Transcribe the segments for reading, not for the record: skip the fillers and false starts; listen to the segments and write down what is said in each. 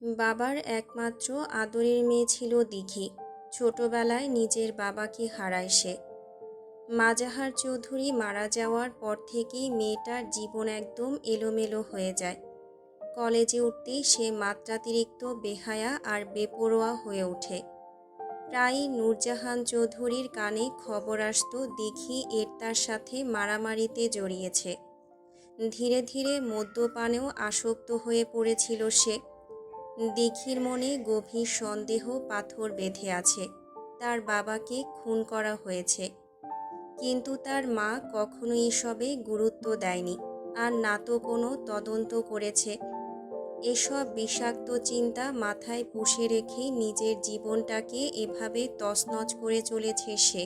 বাবার একমাত্র আদরের মেয়ে ছিল দিঘি। ছোটবেলায় নিজের বাবাকে হারায় সে। মাজাহার চৌধুরী মারা যাওয়ার পর থেকেই মেয়েটার জীবন একদম এলোমেলো হয়ে যায়। কলেজে উঠতেই সে মাত্রাতিরিক্ত বেহায়া আর বেপরোয়া হয়ে ওঠে। প্রায়ই নূরজাহান চৌধুরীর কানে খবর আসতো দিঘি তার সাথে মারামারিতে জড়িয়েছে। ধীরে ধীরে মদ্যপানেও আসক্ত হয়ে পড়েছিল সে। দিঘির মনে গভীর সন্দেহ পাথর বেঁধে আছে, তার বাবাকে খুন করা হয়েছে। কিন্তু তার মা কখনো এসবে গুরুত্ব দেয়নি, আর না তো কোনো তদন্ত করেছে। এসব বিষাক্ত চিন্তা মাথায় পুষে রেখেই নিজের জীবনটাকে এভাবে তছনছ করে চলেছে সে।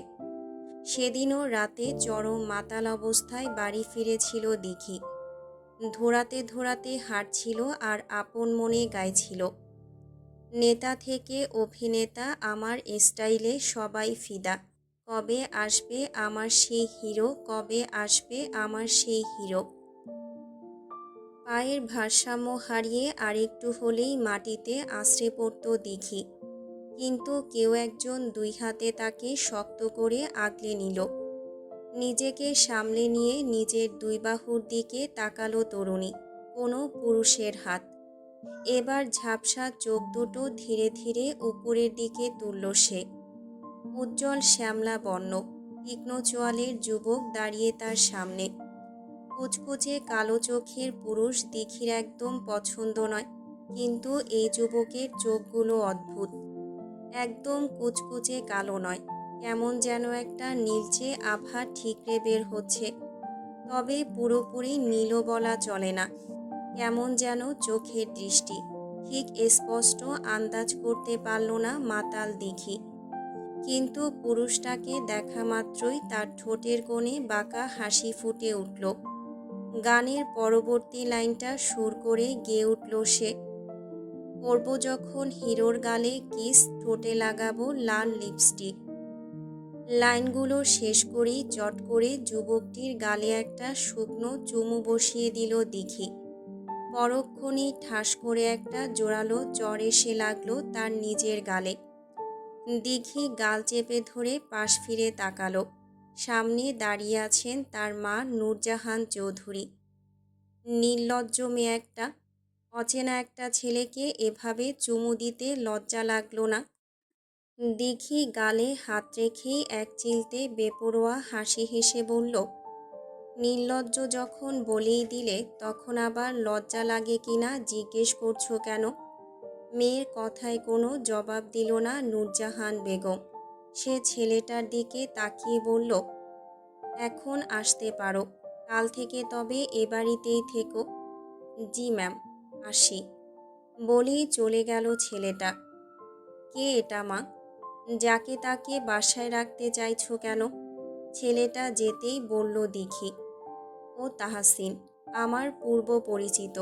সেদিনও রাতে চরম মাতাল অবস্থায় বাড়ি ফিরেছিল দিঘি। ধোঁড়াতে ধোঁড়াতে হাঁটছিল আর আপন মনে গাইছিল, নেতা থেকে অভিনেতা আমার স্টাইলে সবাই ফিদা, কবে আসবে আমার সেই হিরো, কবে আসবে আমার সেই হিরো। পায়ের ভারসাম্য হারিয়ে আরেকটু হলেই মাটিতে আছড়ে পড়ত দিঘি, কিন্তু কেউ একজন দুই হাতে তাকে শক্ত করে আগলে নিল। নিজেকে সামলে নিয়ে নিজের দুই বাহুর দিকে তাকালো তরুণী। কোনো পুরুষের হাত। এবার ঝাপসা চোখ দুটো ধীরে ধীরে উপরের দিকে তুলল সে। উজ্জ্বল শ্যামলা বর্ণ, তীক্ষ্ণ চোয়ালের যুবক দাঁড়িয়ে তার সামনে। কুচকুচে কালো চোখের পুরুষ দিঘির একদম পছন্দ নয়, কিন্তু এই যুবকের চোখগুলো অদ্ভুত। একদম কুচকুচে কালো নয়, কেমন যেন একটা নীলচে আভা ঠিকরে বের হচ্ছে, তবে পুরোপুরি নীলও বলা চলে না। কেমন যেন চোখের দৃষ্টি, ঠিক স্পষ্ট আন্দাজ করতে পারল না মাতাল দিঘি। কিন্তু পুরুষটাকে দেখা মাত্রই তার ঠোঁটের কোণে বাঁকা হাসি ফুটে উঠল। গানের পরবর্তী লাইনটা সুর করে গেয়ে উঠল সে। পরব যখন হিরোর গালে কিস, ঠোঁটে লাগাবো লাল লিপস্টিক। লাইনগুলো শেষ করেই চট করে যুবকটির গালে একটা শুকনো চুমু বসিয়ে দিল দিঘি। পরক্ষণেই ঠাস করে একটা জোরালো চড় এসে লাগলো তার নিজের গালে। দিঘি গাল চেপে ধরে পাশ ফিরে তাকালো। সামনে দাঁড়িয়ে আছেন তার মা নূরজাহান চৌধুরী। নির্লজ্জ মেয়ে একটা। অচেনা একটা ছেলেকে এভাবে চুমু দিতে লজ্জা লাগলো না? দিঘি গালে হাত রেখেই এক চিলতে বেপরোয়া হাসি হেসে বলল, নির্লজ্জ যখন বলেই দিলে, তখন আবার লজ্জা লাগে কিনা জিজ্ঞেস করছো কেন? মেয়ের কথায় কোনো জবাব দিল না নূরজাহান বেগম। সে ছেলেটার দিকে তাকিয়ে বলল, এখন আসতে পারো, কাল থেকে তবে এ বাড়িতেই থেকো। জি ম্যাম, আসি, বলেই চলে গেল ছেলেটা। কে এটা মা? যাকে তাকে বাসায় রাখতে চাইছো কেন? ছেলেটা যেতেই বলল দিঘি। ও তাহসিন, আমার পূর্ব পরিচিত।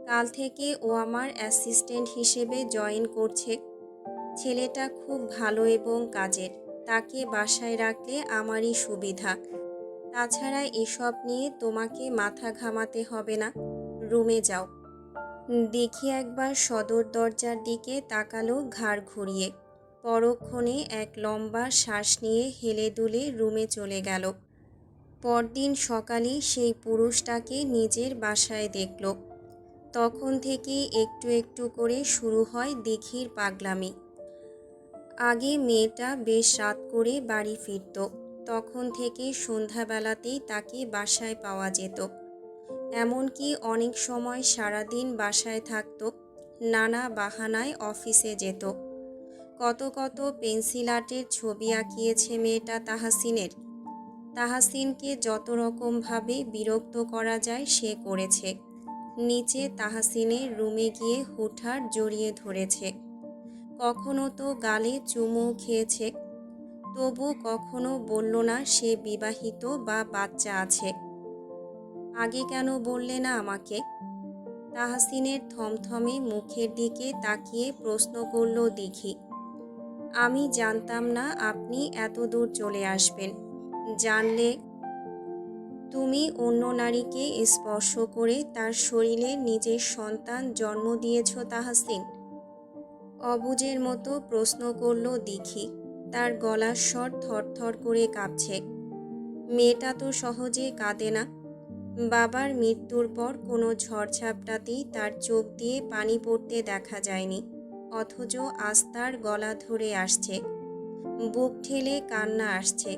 কাল থেকে ও আমার অ্যাসিস্ট্যান্ট হিসেবে জয়েন করছে। ছেলেটা খুব ভালো এবং কাজের, তাকে বাসায় রাখলে আমারই সুবিধা। তাছাড়া এসব নিয়ে তোমাকে মাথা ঘামাতে হবে না, রুমে যাও। দিঘি একবার সদর দরজার দিকে তাকালো ঘাড় ঘুরিয়ে। পরক্ষণে এক লম্বা শ্বাস নিয়ে হেলে দুলে রুমে চলে গেল। পরদিন সকালেই সেই পুরুষটাকে নিজের বাসায় দেখল। তখন থেকেই একটু একটু করে শুরু হয় দিঘির পাগলামি। আগে মেয়েটা বেশ রাত করে বাড়ি ফিরত, তখন থেকে সন্ধ্যাবেলাতেই তাকে বাসায় পাওয়া যেত। এমনকি অনেক সময় সারাদিন বাসায় থাকত, নানা বাহানায় অফিসে যেত। কত কত পেন্সিল আর্টের ছবি আঁকিয়েছে মেয়েটা তাহসিনের। তাহসিনকে যত রকমভাবে বিরক্ত করা যায় সে করেছে। নিচে তাহসিনের রুমে গিয়ে হুটহাট জড়িয়ে ধরেছে। কখনো তো গালে চুমু খেয়েছে, তবু কখনো বলল না সে বিবাহিত বা বাচ্চা আছে। আগে কেন বললে না আমাকে? তাহসিনের থমথমে মুখের দিকে তাকিয়ে প্রশ্ন করল দিঘি। আমি জানতাম না আপনি এত দূর চলে আসবেন। জানলে তুমি অন্য নারীকে স্পর্শ করে তার শরীরে নিজের সন্তান জন্ম দিয়েছ তাহসিন? অবুঝের মতো প্রশ্ন করল দিঘি। তার গলার স্বর থরথর করে কাঁপছে। মেয়েটা তো সহজে কাঁদে না। বাবার মৃত্যুর পর কোনো ঝড়ঝাপটাতেই তার চোখ দিয়ে পানি পড়তে দেখা যায়নি, অথচ আজ তার গলা ধরে আসছে, বুক ঠেলে কান্না আসছে।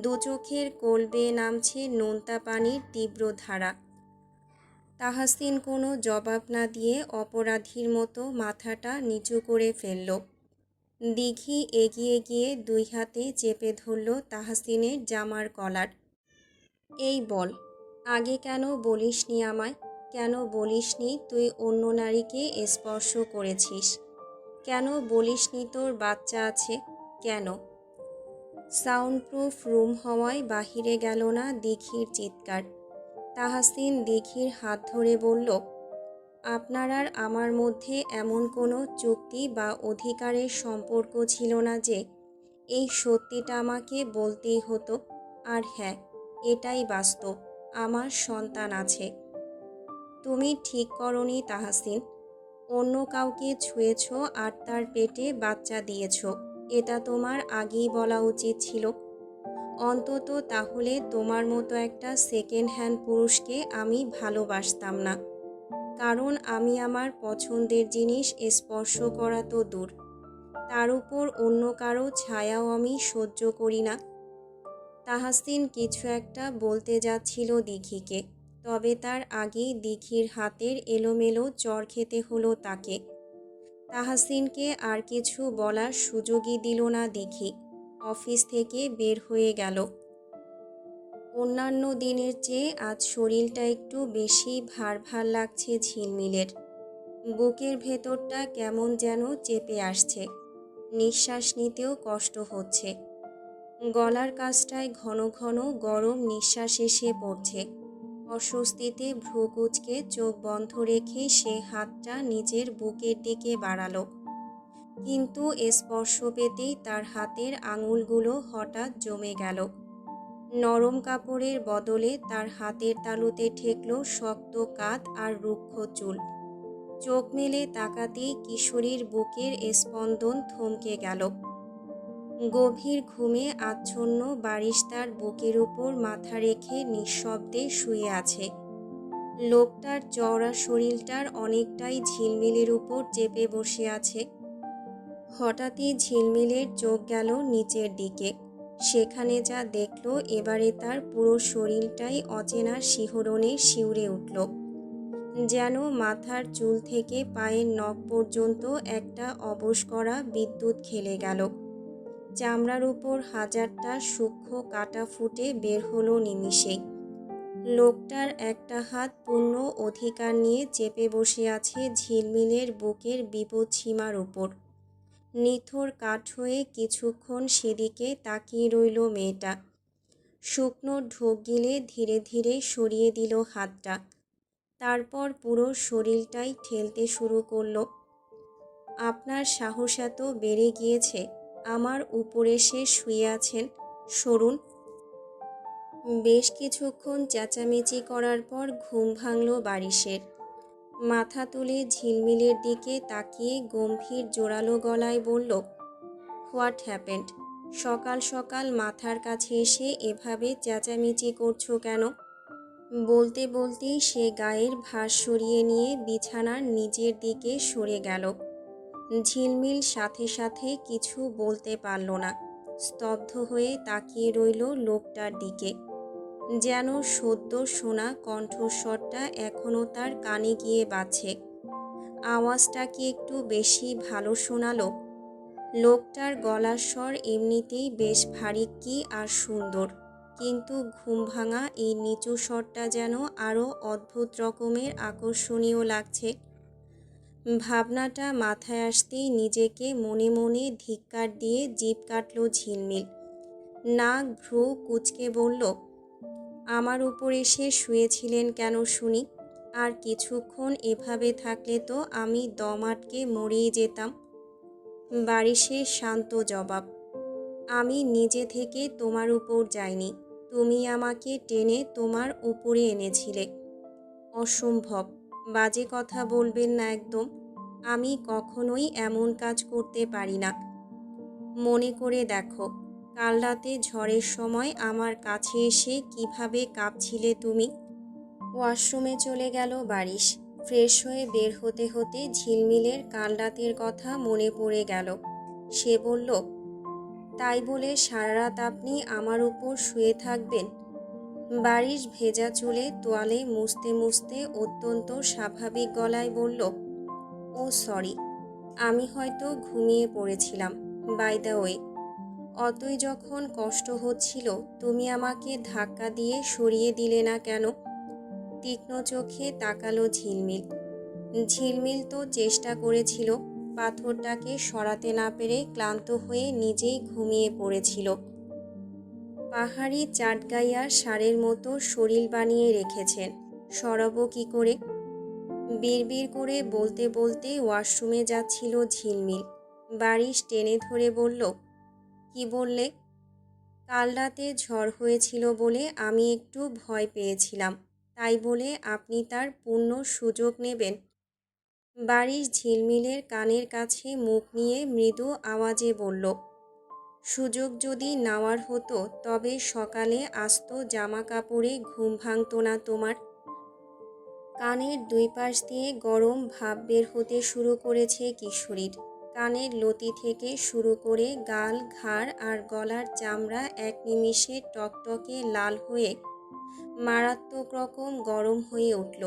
দু চোখের কোল বেয়ে নামছে নোনতা পানির তীব্র ধারা। তাহসিন কোনো জবাব না দিয়ে অপরাধীর মতো মাথাটা নিচু করে ফেলল। দিঘি এগিয়ে গিয়ে দুই হাতে চেপে ধরল তাহসিনের জামার কলার। এই বল, আগে কেন বলিসনি আমায়? কেন বলিসনি তুই অন্য নারীকে স্পর্শ করেছিস? কেন বলিসনি তোর বাচ্চা আছে? কেন? সাউন্ডপ্রুফ রুম হওয়ায় বাহিরে গেল না দিঘির চিৎকার। তাহসিন দিঘির হাত ধরে বলল, আপনার আর আমার মধ্যে এমন কোনো চুক্তি বা অধিকারের সম্পর্ক ছিল না যে এই সত্যিটা আমাকে বলতেই হতো। আর হ্যাঁ, এটাই বাস্তব, আমার সন্তান আছে। তুমি ঠিক করনি তাহসিন। অন্য কাউকে ছুঁয়েছ আর তার পেটে বাচ্চা দিয়েছ। এটা তোমার আগেই বলা উচিত ছিল। অন্তত তাহলে তোমার মতো একটা সেকেন্ড হ্যান্ড পুরুষকে আমি ভালোবাসতাম না। কারণ আমি আমার পছন্দের জিনিস স্পর্শ করা তো দূর, তার উপর অন্য কারো ছায়াও আমি সহ্য করি না। তাহসিন কিছু একটা বলতে যাচ্ছিল দিঘিকে, তবে তার আগেই দিঘির হাতের এলোমেলো চড় খেতে হলো তাকে। তাহসিনকে আর কিছু বলার সুযোগই দিল না দিঘি। অফিস থেকে বের হয়ে গেল। অন্যান্য দিনের চেয়ে আজ শরীরটা একটু বেশি ভার ভার লাগছে ঝিলমিলের। বুকের ভেতরটা কেমন যেন চেপে আসছে, নিঃশ্বাস নিতেও কষ্ট হচ্ছে। গলার কাছটায় ঘন ঘন গরম নিঃশ্বাস এসে পড়ছে। অস্বস্তিতে ভ্রু কুঁচকে চোখ বন্ধ রেখে সে হাতটা নিজের বুকের দিকে বাড়ালো, কিন্তু স্পর্শ পেতেই তার হাতের আঙুলগুলো হঠাৎ জমে গেল। নরম কাপড়ের বদলে তার হাতের তালুতে ঠেকল শক্ত কাঁধ আর রুক্ষ চুল। চোখ মেলে তাকাতেই কিশোরীর বুকের স্পন্দন থমকে গেল। গভীর ঘুমে আচ্ছন্ন বারিশ তার বুকের উপর মাথা রেখে নিঃশব্দে শুয়ে আছে। লোকটার চওড়া শরীরটার অনেকটাই ঝিলমিলের উপর চেপে বসে আছে। হঠাৎই ঝিলমিলের চোখ গেল নিচের দিকে। সেখানে যা দেখল, এবারে তার পুরো শরীরটাই অচেনা শিহরণে শিউরে উঠল। যেন মাথার চুল থেকে পায়ের নখ পর্যন্ত একটা অবশ করা বিদ্যুৎ খেলে গেল। চামড়ার উপর হাজারটা সূক্ষ্ম কাটা ফুটে বের হলো নিমিষেই। লোকটার একটা হাত পূর্ণ অধিকার নিয়ে চেপে বসে আছে ঝিলমিলের বুকের বিপদসীমার উপর। নিথর কাঠ হয়ে কিছুক্ষণ সেদিকে তাকিয়ে রইল মেয়েটা। শুকনো ঢোক গিলে ধীরে ধীরে সরিয়ে দিল হাতটা। তারপর পুরো শরীরটাই ঠেলতে শুরু করল। আপনার সাহস এত বেড়ে গিয়েছে? আমার উপরে সে শুয়ে আছেন, সরুন। বেশ কিছুক্ষণ চেঁচামেচি করার পর ঘুম ভাঙল বারিশের। মাথা তুলে ঝিলমিলের দিকে তাকিয়ে গম্ভীর জোরালো গলায় বলল, হোয়াট হ্যাপেন্ড? সকাল সকাল মাথার কাছে এসে এভাবে চেঁচামেচি করছো কেন? বলতে বলতেই সে গায়ের ভার সরিয়ে নিয়ে বিছানার নিচের দিকে সরে গেল। ঝিলমিল সাথে সাথে কিছু বলতে পারল না। স্তব্ধ হয়ে তাকিয়ে রইল লোকটার দিকে। যেন সদ্য শোনা কণ্ঠস্বরটা এখনও তার কানে গিয়ে বাজছে। আওয়াজটা কি একটু বেশি ভালো শোনালো? লোকটার গলার স্বর এমনিতেই বেশ ভারিক্কি আর সুন্দর, কিন্তু ঘুম ভাঙা এই নিচু স্বরটা যেন আরও অদ্ভুত রকমের আকর্ষণীয় লাগছে। ভাবনাটা মাথায় আসতেই নিজেকে মনে মনে ধিক্কার দিয়ে জিভ কাটল ঝিলমিল। নাক ভ্রু কুঁচকে বলল, আমার উপর এসে শুয়েছিলেন কেন শুনি? আর কিছুক্ষণ এভাবে থাকলে তো আমি দম আটকে মরেই যেতাম। বারিশের শান্ত জবাব, আমি নিজে থেকে তোমার উপর যাইনি, তুমি আমাকে টেনে তোমার উপরে এনেছিলে। অসম্ভব, বাজে কথা বলবেন না একদম। আমি কখনোই এমন কাজ করতে পারি না। মনে করে দেখো, কাল রাতে ঝড়ের সময় আমার কাছে এসে কিভাবে কাঁপছিলে তুমি। ওয়াশরুমে চলে গেল বারিশ। ফ্রেশ হয়ে বের হতে হতে ঝিলমিলের কাল রাতের কথা মনে পড়ে গেল। সে বলল, তাই বলে সারা রাত আপনি আমার উপর শুয়ে থাকবেন? বারিশ ভেজা চুলে তোয়ালে মুছতে মুছতে অত্যন্ত স্বাভাবিক গলায় বলল, ও সরি, আমি হয়তো ঘুমিয়ে পড়েছিলাম। বাই দ্য ওয়ে, অতই যখন কষ্ট হচ্ছিল তুমি আমাকে ধাক্কা দিয়ে সরিয়ে দিলে না কেন? তীক্ষ্ণ চোখে তাকালো ঝিলমিল। ঝিলমিল তো চেষ্টা করেছিল, পাথরটাকে সরাতে না পেরে ক্লান্ত হয়ে নিজেই ঘুমিয়ে পড়েছিল। পাহাড়ি চাটগাইয়ার ষাঁড়ের মতো শরীর বানিয়ে রেখেছেন, সরাবো কি করে? বিড়বিড় করে বলতে বলতে ওয়াশরুমে যাচ্ছিল ঝিলমিল। বারিশ টেনে ধরে বলল, কি বললে? কাল রাতে ঝড় হয়েছিল বলে আমি একটু ভয় পেয়েছিলাম, তাই বলে আপনি তার পূর্ণ সুযোগ নেবেন? বারিশ ঝিলমিলের কানের কাছে মুখ নিয়ে মৃদু আওয়াজে বলল, সুযোগ যদি নেওয়ার হতো তবে সকালে আস্ত জামা কাপড়ে ঘুম ভাঙত না তোমার। কানের দুই পাশ দিয়ে গরম ভাব বের হতে শুরু করেছে কিশোরীর। কানের লতি থেকে শুরু করে গাল, ঘাড় আর গলার চামড়া এক নিমিষে টকটকে লাল হয়ে মারাত্মক রকম গরম হয়ে উঠল।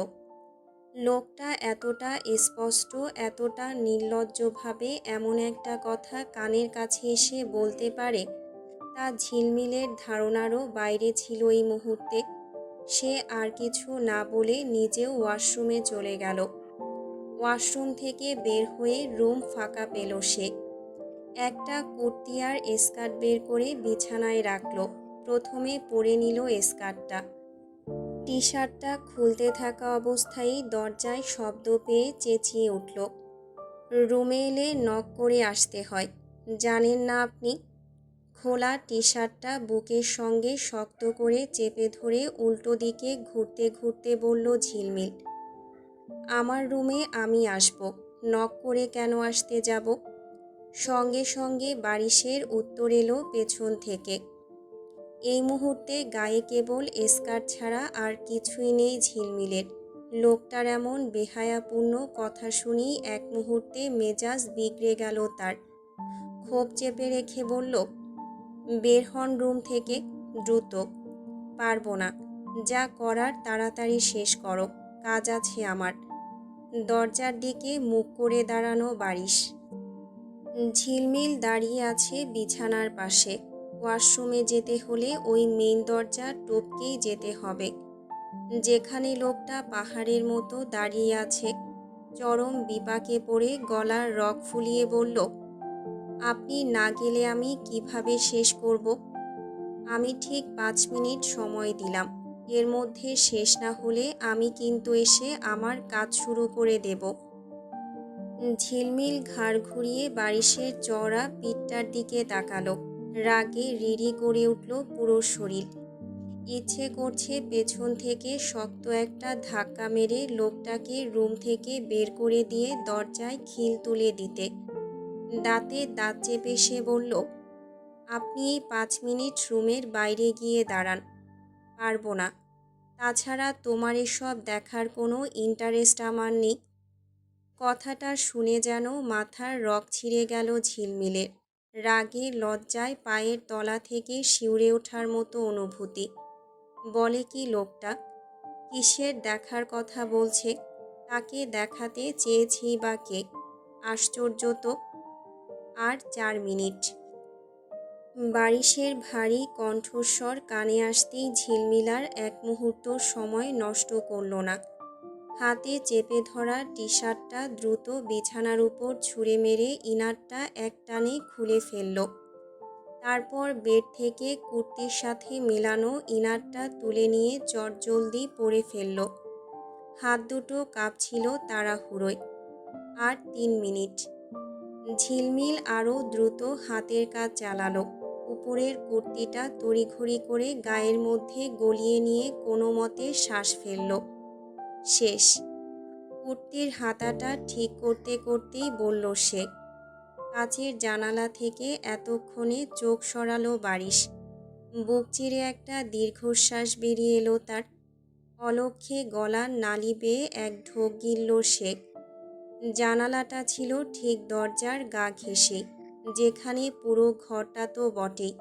লোকটা এতটা স্পষ্ট, এতটা নির্লজ্জভাবে এমন একটা কথা কানের কাছে এসে বলতে পারে, তা ঝিলমিলের ধারণারও বাইরে ছিল এই মুহূর্তে। সে আর কিছু না বলে নিজেও ওয়াশরুমে চলে গেল। ওয়াশরুম থেকে বের হয়ে রুম ফাঁকা পেল সে। একটা কুর্তি আর স্কার্ট বের করে বিছানায় রাখল। প্রথমে পরে নিল স্কার্টটা। টি শার্টটা খুলতে থাকা অবস্থায় দরজায় শব্দ পেয়ে চেঁচিয়ে উঠল, রুমে এলে নক করে আসতে হয়, জানেন না আপনি? খোলা টি শার্টটা বুকের সঙ্গে শক্ত করে চেপে ধরে উল্টো দিকে ঘুরতে ঘুরতে বলল ঝিলমিল, আমার রুমে আমি আসব, নক করে কেন আসতে যাব? সঙ্গে সঙ্গে বারিশের উত্তর এলো পেছন থেকে। এই মুহূর্তে গায়ে কেবল স্কার্ট ছাড়া আর কিছুই নেই ঝিলমিলের। লোকটার এমন বেহায়াপূর্ণ কথা শুনেই এক মুহূর্তে মেজাজ বিগড়ে গেল তার। ক্ষোভ চেপে রেখে বলল, বের হন রুম থেকে, দ্রুত। পারবো না, যা করার তাড়াতাড়ি শেষ করো, কাজ আছে আমার। দরজার দিকে মুখ করে দাঁড়ানো বারিশ। ঝিলমিল দাঁড়িয়ে আছে বিছানার পাশে। ওয়াশরুমে যেতে হলে ওই মেইন দরজা টপকেই যেতে হবে। যেখানে লোকটা পাহাড়ের মতো দাঁড়িয়ে আছে, চরম বিপাকে পড়ে গলার রগ ফুলিয়ে বলল, আপনি না গেলে আমি কিভাবে শেষ করব? আমি ঠিক 5 মিনিট সময় দিলাম, এর মধ্যে শেষ না হলে আমি কিন্তু এসে আমার কাজ শুরু করে দেব। ঝিলমিল ঘাড় ঘুরিয়ে বারিশের চওড়া পিঠটার দিকে তাকালো। রাগে রিরি করে উঠল পুরো শরীর। ইচ্ছে করছে পেছন থেকে শক্ত একটা ধাক্কা মেরে লোকটাকে রুম থেকে বের করে দিয়ে দরজায় খিল তুলে দিতে। দাঁতে দাঁত চেপে সে বলল, আপনি এই 5 মিনিট রুমের বাইরে গিয়ে দাঁড়ান। পারবো না, তাছাড়া তোমার এসব দেখার কোনো ইন্টারেস্ট আমার নেই। কথাটা শুনে যেন মাথার রগ ছিঁড়ে গেল ঝিলমিলের। রাগে লজ্জায় পায়ের তলা থেকে শিউরে ওঠার মতো অনুভূতি। বলে কি লোকটা? কিসের দেখার কথা বলছে? তাকে দেখাতে চেয়েছি বা কে? আশ্চর্য তো। আর 4 মিনিট। বারিশের ভারী কণ্ঠস্বর কানে আসতেই ঝিলমিলার এক মুহূর্ত সময় নষ্ট করল না। হাতে চেপে ধরা টি শার্টটা দ্রুত বিছানার উপর ছুঁড়ে মেরে ইনারটা এক টানে খুলে ফেলল। তারপর বেড থেকে কুর্তির সাথে মেলানো ইনারটা তুলে নিয়ে চটজলদি পরে ফেলল। হাত দুটো কাঁপছিল তাড়াহুড়োয়। আর 3 মিনিট। ঝিলমিল আরও দ্রুত হাতের কাজ চালালো। উপরের কুর্তিটা তড়িঘড়ি করে গায়ের মধ্যে গলিয়ে নিয়ে কোনো মতে শ্বাস ফেলল। শেষ। কুর্তির হাতাটা ঠিক করতে করতেই বলল সে। কাচের জানালা থেকে এতক্ষণে চোখ সরালো বারিশ। বুক চিরে একটা দীর্ঘশ্বাস বেরিয়ে এলো তার। অলক্ষ্যে গলার নালি বেয়ে এক ঢোক গিলল সে। জানালাটা ছিল ঠিক দরজার গা ঘেঁষে, যেখানে পুরো ঘরটা তো বটেই।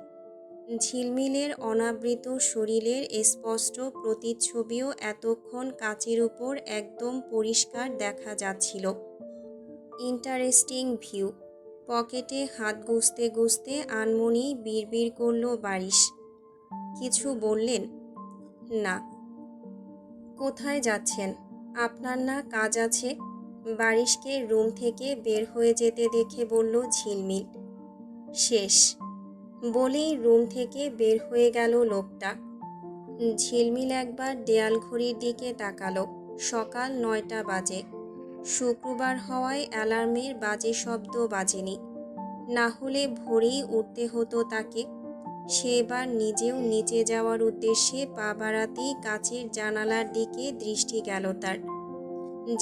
ঝিলমিলের অনাবৃত শরীরের স্পষ্ট প্রতিচ্ছবিও এতক্ষণ কাচের উপর একদম পরিষ্কার দেখা যাচ্ছিল। Interesting view. পকেটে হাত গুজতে গুজতে আনমনেই বিড়বিড় করল বারিশ। কিছু বললেন? না। কোথায় যাচ্ছেন? আপনার না কাজ আছে? বারিশকে রুম থেকে বের হয়ে যেতে দেখে বলল ঝিলমিল। শেষ। বলেই রুম থেকে বের হয়ে গেল লোকটা। ঝিলমিল একবার দেয়াল ঘড়ির দিকে তাকালো। সকাল 9টা বাজে। শুক্রবার হওয়ায় অ্যালার্মের বাজে শব্দ বাজেনি। না হলে ভোরেই উঠতে হতো তাকে। সে এবার নিজেও নিচে যাওয়ার উদ্দেশ্যে পা বাড়াতেই কাচের জানালার দিকে দৃষ্টি গেল তার,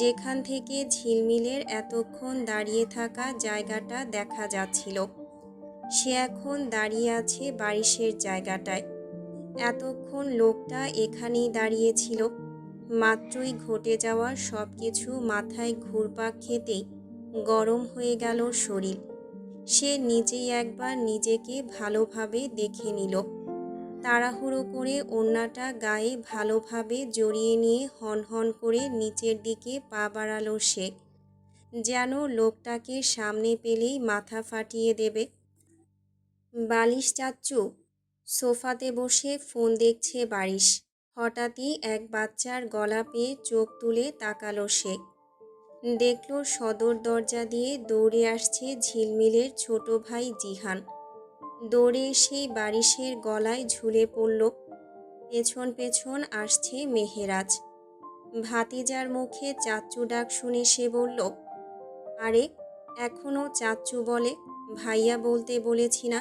যেখান থেকে ঝিলমিলের এতক্ষণ দাঁড়িয়ে থাকা জায়গাটা দেখা যাচ্ছিল। সে এখন দাঁড়িয়ে আছে বারিশের জায়গাটায়। এতক্ষণ লোকটা এখানেই দাঁড়িয়েছিল। মাত্রই ঘটে যাওয়া সব কিছু মাথায় ঘুরপাক খেতেই গরম হয়ে গেল শরীর। সে নিজেই একবার নিজেকে ভালোভাবে দেখে নিল। তাড়াহুড়ো করে ওড়নাটা গায়ে ভালোভাবে জড়িয়ে নিয়ে হনহন করে নিচের দিকে পা বাড়ালো সে, যেন লোকটাকে সামনে পেলেই মাথা ফাটিয়ে দেবে। বালিশ চাচ্চু। সোফাতে বসে ফোন দেখছে বারিশ। হঠাৎই এক বাচ্চার গলা পেয়ে চোখ তুলে তাকালো সে। দেখল সদর দরজা দিয়ে দৌড়ে আসছে ঝিলমিলের ছোট ভাই জিহান। দৌড়ে এসেই বারিশের গলায় ঝুলে পড়ল। পেছন পেছন আসছে মেহেরাজ। ভাতিজার মুখে চাচ্চু ডাক শুনে সে বলল, আরে এখনও চাচ্চু বলে? ভাইয়া বলতে বলেছি না?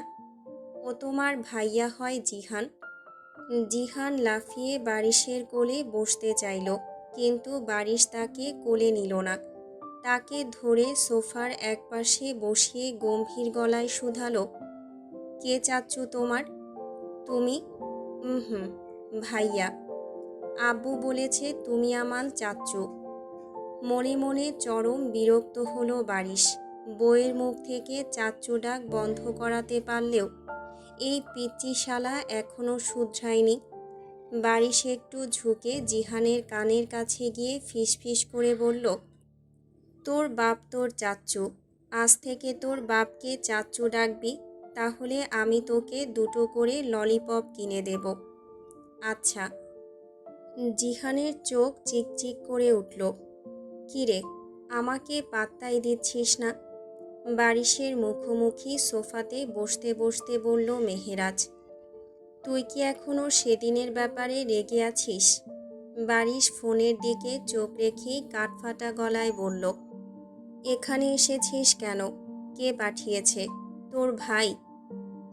ও তোমার ভাইয়া হয় জিহান? জিহান লাফিয়ে বারিশের কোলে বসতে চাইল, কিন্তু বারিশ তাকে কোলে নিল না। তাকে ধরে সোফার একপাশে বসিয়ে গম্ভীর গলায় শুধালো, কে চাচ্চু তোমার? তুমি? হুম, ভাইয়া। আব্বু বলেছে তুমি আমার চাচ্চু। মনে মনে চরম বিরক্ত হলো বারিশ। বউয়ের মুখ থেকে চাচ্চু ডাক বন্ধ করাতে পারলেও এই পিচ্চি শালা এখনও শুধরায়নি। বারিশ একটু ঝুঁকে জিহানের কানের কাছে গিয়ে ফিসফিস করে বলল, তোর বাপ তোর চাচ্চু। আজ থেকে তোর বাপকে চাচ্চু ডাকবি, তাহলে আমি তোকে 2টো করে ললিপপ কিনে দেব। আচ্ছা। জিহানের চোখ চিকচিক করে উঠল। কিরে, আমাকে পাত্তাই দিচ্ছিস না? বারিশের মুখোমুখি সোফাতে বসতে বসতে বলল মেহেরাজ। তুই কি এখনও সেদিনের ব্যাপারে রেগে আছিস? বারিশ ফোনের দিকে চোখ রেখেই কাঠফাটা গলায় বলল, এখানে এসেছিস কেন? কে পাঠিয়েছে? তোর ভাই।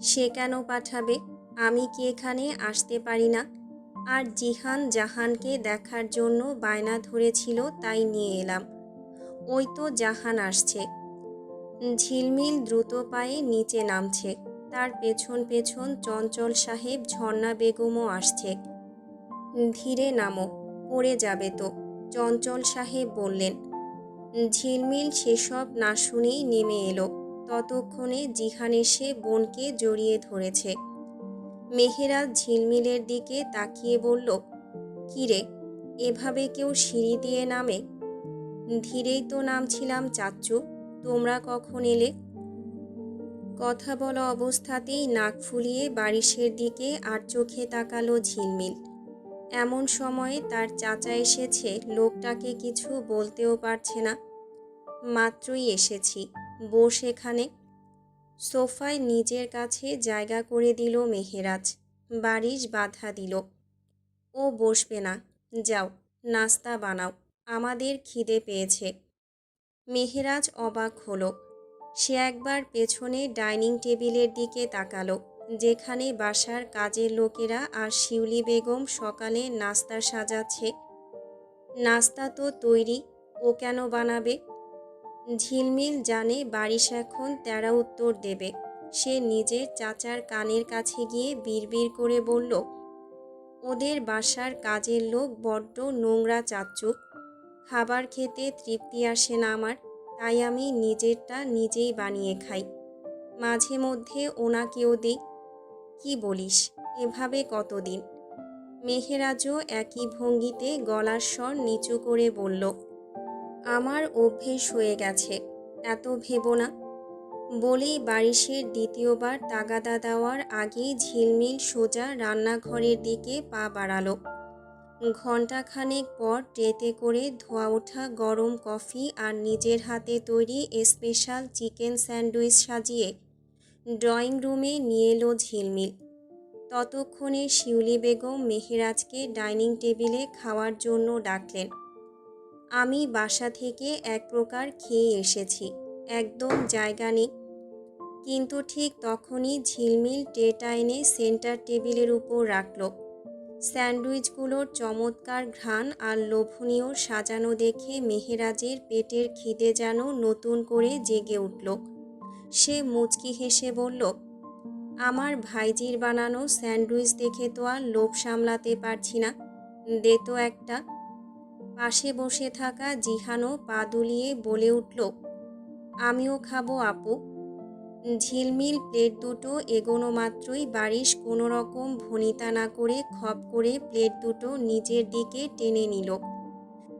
সে কেন পাঠাবে? আমি কি এখানে আসতে পারি না? আর জিহান জাহানকে দেখার জন্য বায়না ধরেছিল, তাই নিয়ে এলাম। ওই তো জাহান আসছে। ঝিলমিল দ্রুত পায়ে নিচে নামছে। তার পেছন পেছন চঞ্চল সাহেব, ঝর্ণা বেগমও আসছে। ধীরে নামো, পড়ে যাবে তো, চঞ্চল সাহেব বললেন। ঝিলমিল সেসব না শুনেই নেমে এলো। ততক্ষণে জিহান এসে বোনকে জড়িয়ে ধরেছে। মেহেরাজ ঝিলমিলের দিকে তাকিয়ে বলল, কিরে, এভাবে কেউ সিঁড়ি দিয়ে নামে? ধীরেই তো নামছিলাম চাচ্চু, তোমরা কখন এলে? কথা বলা অবস্থাতেই নাক ফুলিয়ে বারিশের দিকে আর চোখে তাকালো ঝিলমিল। এমন সময়ে তার চাচা এসেছে, লোকটাকে কিছু বলতেও পারছে না। মাত্রই এসেছি, বস এখানে। সোফায় নিজের কাছে জায়গা করে দিল মেহেরাজ। বারিশ বাধা দিল, ও বসবে না, যাও নাস্তা বানাও, আমাদের খিদে পেয়েছে। মেহেরাজ অবাক হলো। সে একবার পেছনে ডাইনিং টেবিলের দিকে তাকালো। যেখানে বাসার কাজের লোকেরা আর শিউলি বেগম সকালে নাস্তা সাজাচ্ছে। নাস্তা তো তৈরি, ও কেন বানাবে? ঝিলমিল জানে বারিশ এখন তেরা উত্তর দেবে। সে নিজের চাচার কানের কাছে গিয়ে বিড়বিড় করে বলল, ওদের বাসার কাজের লোক বড্ড নোংরা চাচ্চু। খাবার খেতে তৃপ্তি আসে না আমার, তাই আমি নিজেরটা নিজেই বানিয়ে খাই। মাঝে মধ্যে ওনাকেও দিই। কি বলিস, এভাবে কতদিন? মেহেরাজও একই ভঙ্গিতে গলার স্বর নিচু করে বলল, আমার অভ্যেস হয়ে গেছে, এত ভেবো না। বলেই বারিশের দ্বিতীয়বার তাগাদা দেওয়ার আগেই ঝিলমিল সোজা রান্নাঘরের দিকে পা বাড়ালো। ঘণ্টাখানেক পর ট্রেতে করে ধোয়া ওঠা গরম কফি আর নিজের হাতে তৈরি স্পেশাল চিকেন স্যান্ডউইচ সাজিয়ে ড্রয়িং রুমে নিয়ে এলো ঝিলমিল। ততক্ষণে শিউলি বেগম মেহেরাজকে ডাইনিং টেবিলে খাওয়ার জন্য ডাকলেন। আমি বাসা থেকে এক প্রকার খেয়ে এসেছি, একদম জায়গা নেই। কিন্তু ঠিক তখনই ঝিলমিল ট্রেটা এনে সেন্টার টেবিলের উপর রাখল। স্যান্ডউইচগুলোর চমৎকার ঘ্রাণ আর লোভনীয় সাজানো দেখে মেহেরাজের পেটের খিদে যেন নতুন করে জেগে উঠল। সে মুচকি হেসে বলল, আমার ভাইজির বানানো স্যান্ডউইচ দেখে তো আর লোভ সামলাতে পারছি না, দে তো একটা। পাশে বসে থাকা জিহানও পা দুলিয়ে বলে উঠল, আমিও খাবো আপু। ঝিলমিল প্লেট দুটো এগোনো মাত্রই বারিশ কোনো রকম ভনিতা না করে খপ করে প্লেট দুটো নিজের দিকে টেনে নিল।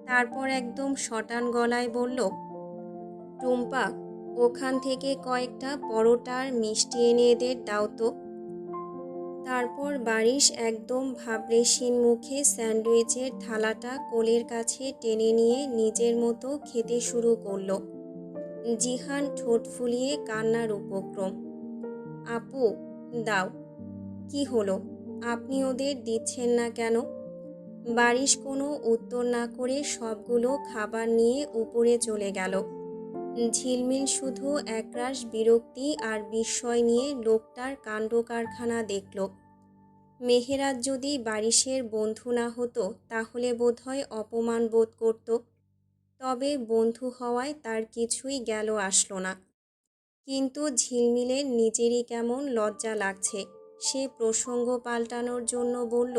তারপর একদম শটান গলায় বলল, টুম্পা, ওখান থেকে কয়েকটা পরোটা আর মিষ্টি এনে এদের দাও তো। তারপর বারিশ একদম ভাবলেশীন মুখে স্যান্ডউইচের থালাটা কোলের কাছে টেনে নিয়ে নিজের মতো খেতে শুরু করল। জিহান ঠোঁট ফুলিয়ে কান্নার উপক্রম। আপু, দাও। কি হলো, আপনি ওদের দিচ্ছেন না কেন? বারিশ কোনো উত্তর না করে সবগুলো খাবার নিয়ে উপরে চলে গেল। ঝিলমিল শুধু একরাশ বিরক্তি আর বিস্ময় নিয়ে লোকটার কাণ্ডকারখানা দেখল। মেহেরাজ যদি বারিশের বন্ধু না হতো তাহলে বোধহয় অপমান বোধ করত। তবে বন্ধু হওয়ায় তার কিছুই গেল আসলো না। কিন্তু ঝিলমিলের নিজেরই কেমন লজ্জা লাগছে। সে প্রসঙ্গ পাল্টানোর জন্য বলল,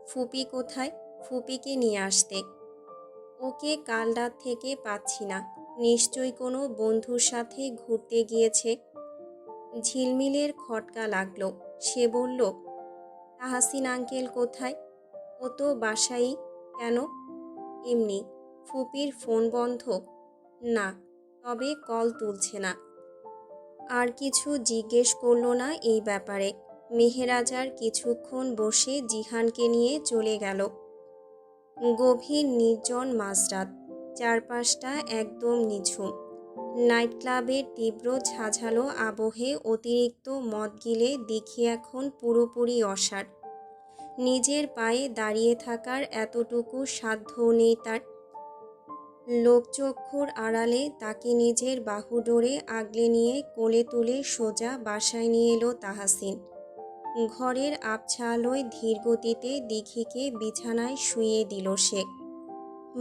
ফুপি কোথায়? ফুপিকে নিয়ে আসতে। ওকে কাল রাত থেকে পাচ্ছি না, নিশ্চয়ই কোনো বন্ধুর সাথে ঘুরতে গিয়েছে। ঝিলমিলের খটকা লাগলো। সে বলল, তাহাসিন আঙ্কেল কোথায়? ও তো বাসায়ই। কেন? এমনি। ফুপির ফোন বন্ধ? না, তবে কল তুলছে না। আর কিছু জিজ্ঞেস করল না এই ব্যাপারে। মেহেরাজ আর কিছুক্ষণ বসে জিহানকে নিয়ে চলে গেল। গভীর নির্জন মাঝরাত, চারপাশটা একদম নিঝুম। নাইট ক্লাবের তীব্র ঝাঁঝালো আবহে অতিরিক্ত মদ গিলে দিঘি এখন পুরোপুরি অসাড়। নিজের পায়ে দাঁড়িয়ে থাকার এতটুকু সাধ্যও নেই তার। লোকচক্ষুর আড়ালে তাকে নিজের বাহুডোরে আগলে নিয়ে কোলে তুলে সোজা বাসায় নিয়ে এলো তাহাসিন। ঘরের আবছা আলোয় ধীর গতিতে দিঘিকে বিছানায় শুইয়ে দিল সে।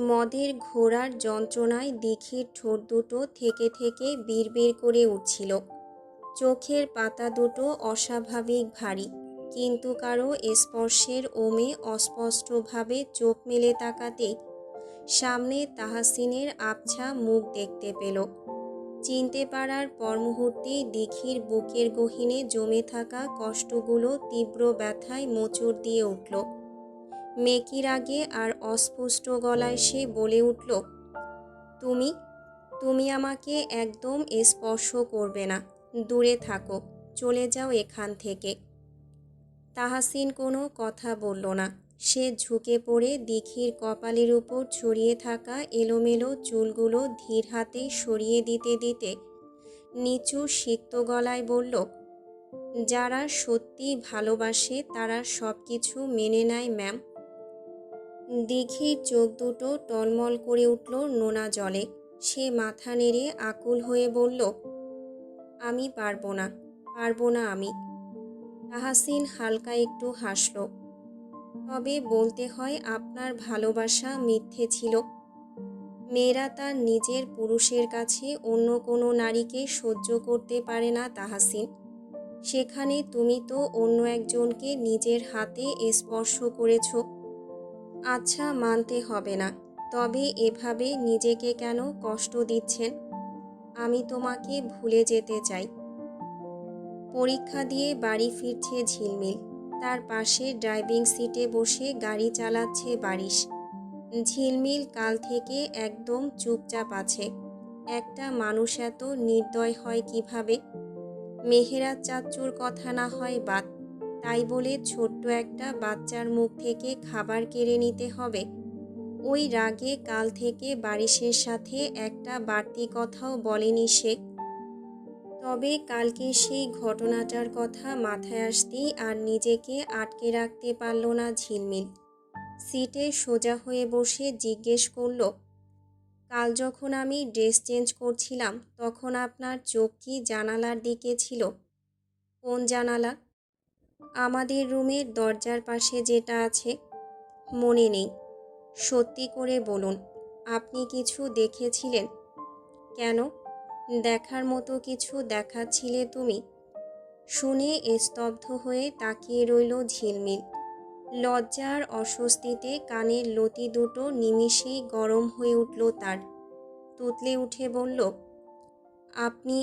মদের ঘোড়ার যন্ত্রণায় দিঘির ঠোঁট দুটো থেকে থেকে বিড়বিড় করে উঠছিল। চোখের পাতা দুটো অস্বাভাবিক ভারী, কিন্তু কারো স্পর্শের ওমে অস্পষ্টভাবে চোখ মেলে তাকাতেই সামনে তাহাসিনের আবছা মুখ দেখতে পেল। চিনতে পারার পর মুহূর্তেই দিঘির বুকের গহীনে জমে থাকা কষ্টগুলো তীব্র ব্যথায় মোচড় দিয়ে উঠল। মেকির আগে আর অস্পষ্ট গলায় সে বলে উঠল, তুমি তুমি আমাকে একদম স্পর্শ করবে না, দূরে থাকো, চলে যাও এখান থেকে। তাহাসিন কোনো কথা বলল না। সে ঝুঁকে পড়ে দিঘির কপালের উপর ছড়িয়ে থাকা এলোমেলো চুলগুলো ধীর হাতে সরিয়ে দিতে দিতে নিচু সিক্ত গলায় বলল, যারা সত্যি ভালোবাসে তারা সব কিছু মেনে নেয় ম্যাম। দিঘির চোখ দুটো টলমল করে উঠল নোনা জলে। সে মাথা নেড়ে আকুল হয়ে বলল, আমি পারবো না, পারবো না আমি। তাহাসিন হালকা একটু হাসল। তবে বলতে হয় আপনার ভালোবাসা মিথ্যে ছিল। মেয়েরা তার নিজের পুরুষের কাছে অন্য কোনো নারীকে সহ্য করতে পারে না তাহাসিন। সেখানে তুমি তো অন্য একজনকে নিজের হাতে স্পর্শ করেছ। আচ্ছা, মানতে হবে না, তবে এভাবে নিজেকে কেন কষ্ট দিচ্ছেন? আমি তোমাকে ভুলে যেতে চাই। পরীক্ষা দিয়ে বাড়ি ফিরছে ঝিলমিল। তার পাশে ড্রাইভিং সিটে বসে গাড়ি চালাচ্ছে বারিশ। ঝিলমিল কাল থেকে একদম চুপচাপ আছে। একটা মানুষ এত নির্দয় হয় কিভাবে? মেহেরাজ চাচ্চুর কথা না হয় বাদ, তাই বলে ছোট্ট একটা বাচ্চার মুখ থেকে খাবার কেড়ে নিতে হবে? ওই রাগে কাল থেকে বারিশের সাথে একটা বাড়তি কথাও বলেনি সে। তবে কালকে সেই ঘটনাটার কথা মাথায় আসতেই আর নিজেকে আটকে রাখতে পারল না ঝিলমিল। সিটে সোজা হয়ে বসে জিজ্ঞেস করল, কাল যখন আমি ড্রেস চেঞ্জ করছিলাম তখন আপনার চোখ কি জানালার দিকে ছিল? কোন জানালা? আমাদের রুমের দরজার পাশে যেটা আছে। মনে নেই। সত্যি করে বলুন, আপনি কিছু দেখেছিলেন? কেন? দেখার মতো কিছু দেখাচ্ছিলে তুমি? শুনে স্তব্ধ হয়ে তাকিয়ে রইল ঝিলমিল। লজ্জার অস্বস্তিতে কানের লতি দুটো নিমিষেই গরম হয়ে উঠল তার। তুতলে উঠে বলল, আপনি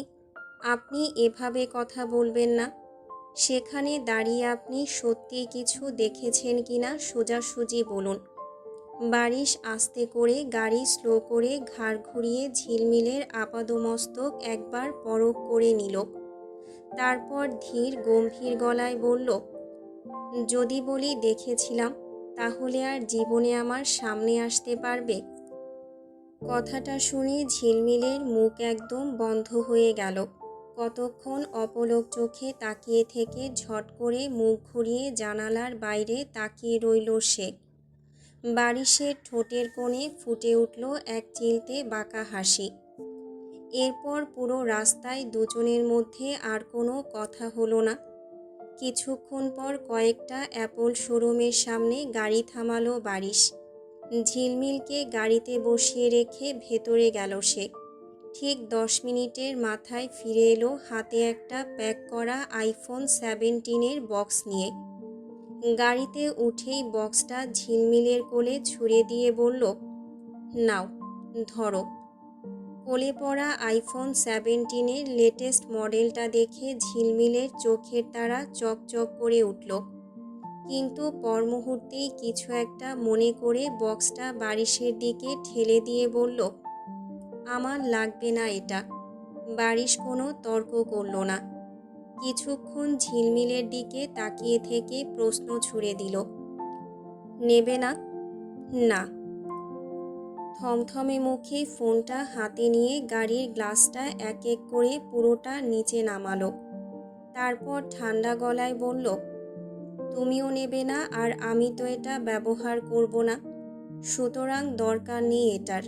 আপনি এভাবে কথা বলবেন না। সেখানে দাঁড়িয়ে আপনি সত্যি কিছু দেখেছেন কিনা সোজাসুজি বলুন। বারিশ আস্তে করে গাড়ি স্লো করে ঘাড় ঘুরিয়ে ঝিলমিলের আপাদমস্তক একবার পরখ করে নিল। তারপর ধীর গম্ভীর গলায় বলল, যদি বলি দেখেছিলাম, তাহলে আর জীবনে আমার সামনে আসতে পারবে? কথাটা শুনে ঝিলমিলের মুখ একদম বন্ধ হয়ে গেল। কতক্ষণ অপলক চোখে তাকিয়ে থেকে ঝট করে মুখ ঘুরিয়ে জানালার বাইরে তাকিয়ে রইল সে। বারিশের ঠোঁটের কোণে ফুটে উঠল এক চিলতে বাঁকা হাসি। এরপর পুরো রাস্তায় দুজনের মধ্যে আর কোনো কথা হলো না। কিছুক্ষণ পর কয়েকটা অ্যাপল শোরুমের সামনে গাড়ি থামালো বারিশ। ঝিলমিলকে গাড়িতে বসিয়ে রেখে ভেতরে গেল সে। ঠিক 10 মিনিটের মাথায় ফিরে এলো হাতে একটা প্যাক করা আইফোন 17 বক্স নিয়ে। গাড়িতে উঠেই বক্সটা ঝিলমিলের কোলে ছুঁড়ে দিয়ে বলল, নাও, ধরো। কোলে পড়া আইফোন 17 লেটেস্ট মডেলটা দেখে ঝিলমিলের চোখের তারা চকচক করে উঠল। কিন্তু পর মুহূর্তেই কিছু একটা মনে করে বক্সটা বারিশের দিকে ঠেলে দিয়ে বলল, আমার লাগবে না এটা। বারিশ কোনো তর্ক করল না। কিছুক্ষণ ঝিলমিলের দিকে তাকিয়ে থেকে প্রশ্ন ছুড়ে দিল, নেবে না? না। থমথমে মুখে ফোনটা হাতে নিয়ে গাড়ির গ্লাসটা এক এক করে পুরোটা নিচে নামালো। তারপর ঠান্ডা গলায় বলল, তুমিও নেবে না আর আমি তো এটা ব্যবহার করব না, সুতরাং দরকার নেই এটার।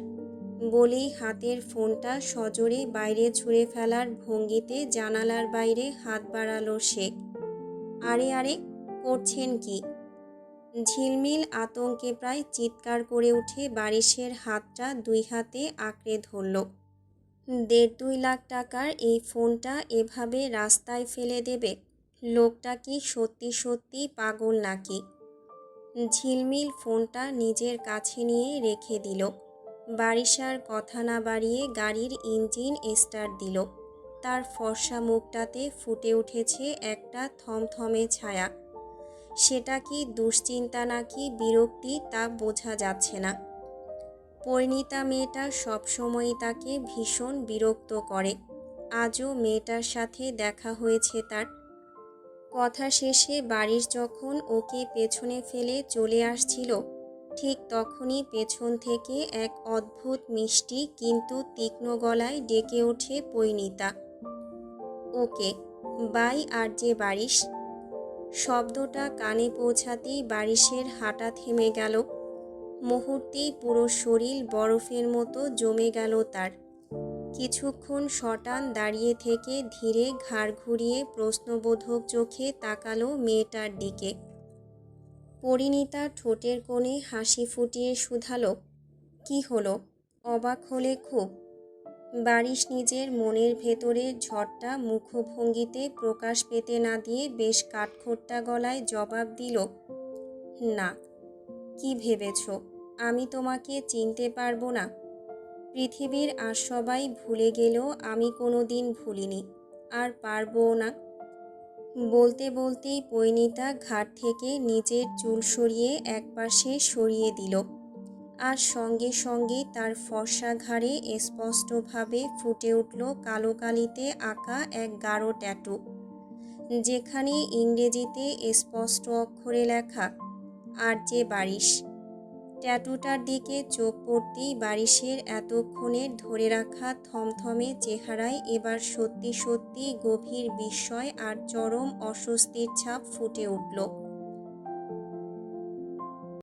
বলেই হাতের ফোনটা সজোরে বাইরে ছুঁড়ে ফেলার ভঙ্গিতে জানালার বাইরে হাত বাড়ালো সে। আরে আরে, করছেন কি? ঝিলমিল আতঙ্কে প্রায় চিৎকার করে উঠে বারিশের হাতটা 2 হাতে আঁকড়ে ধরল। 1.5-2 লাখ টাকার এই ফোনটা এভাবে রাস্তায় ফেলে দেবে? লোকটা কি সত্যি সত্যি পাগল নাকি? ঝিলমিল ফোনটা নিজের কাছে নিয়ে রেখে দিল। বারিশ আর কথা না বাড়িয়ে গাড়ির ইঞ্জিন স্টার্ট দিল। তার ফর্সা মুখটাতে ফুটে উঠেছে একটা থমথমে ছায়া। সেটা কি দুশ্চিন্তা নাকি বিরক্তি তা বোঝা যাচ্ছে না। পরিণীতা মেয়েটা সবসময়ই তাকে ভীষণ বিরক্ত করে। আজও মেয়েটার সাথে দেখা হয়েছে তার। কথা শেষে বারিশ যখন ওকে পেছনে ফেলে চলে আসছিল, ঠিক তখনই পেছন থেকে এক অদ্ভুত মিষ্টি কিন্তু তীক্ষ্ণ গলায় ডেকে ওঠে পরিণীতা, ওকে বাই আর যে বারিশ। শব্দটা কানে পৌঁছাতেই বারিশের হাঁটা থেমে গেল। মুহূর্তেই পুরো শরীর বরফের মতো জমে গেল তার। কিছুক্ষণ সটান দাঁড়িয়ে থেকে ধীরে ঘাড় ঘুরিয়ে প্রশ্নবোধক চোখে তাকালো মেয়েটার দিকে। পরিণীতা ঠোঁটের কোণে হাসি ফুটিয়ে শুধালো, কি হলো, অবাক হলে খুব? বারিশ নিজের মনের ভেতরের ঝড়টা মুখভঙ্গিতে প্রকাশ পেতে না দিয়ে বেশ কাঠখোট্টা গলায় জবাব দিল, না। কি ভেবেছ আমি তোমাকে চিনতে পারবো না? পৃথিবীর আর সবাই ভুলে গেলেও আমি কোনো দিন ভুলিনি, আর পারবও না। বলতে বলতেই পরিণীতা ঘাট থেকে নিজের চুল সরিয়ে একপাশে সরিয়ে দিল, আর সঙ্গে সঙ্গে তার ফর্সা ঘাড়ে স্পষ্টভাবে ফুটে উঠল কালো কালিতে আঁকা এক গাঢ় ট্যাটু, যেখানে ইংরেজিতে স্পষ্ট অক্ষরে লেখা, আর যে বারিশ। ট্যাটুটার দিকে চোখ পড়তেই বারিশের এতক্ষণের ধরে রাখা থমথমে চেহারায় এবার সত্যি সত্যি গভীর বিস্ময় আর চরম অস্বস্তির ছাপ ফুটে উঠল।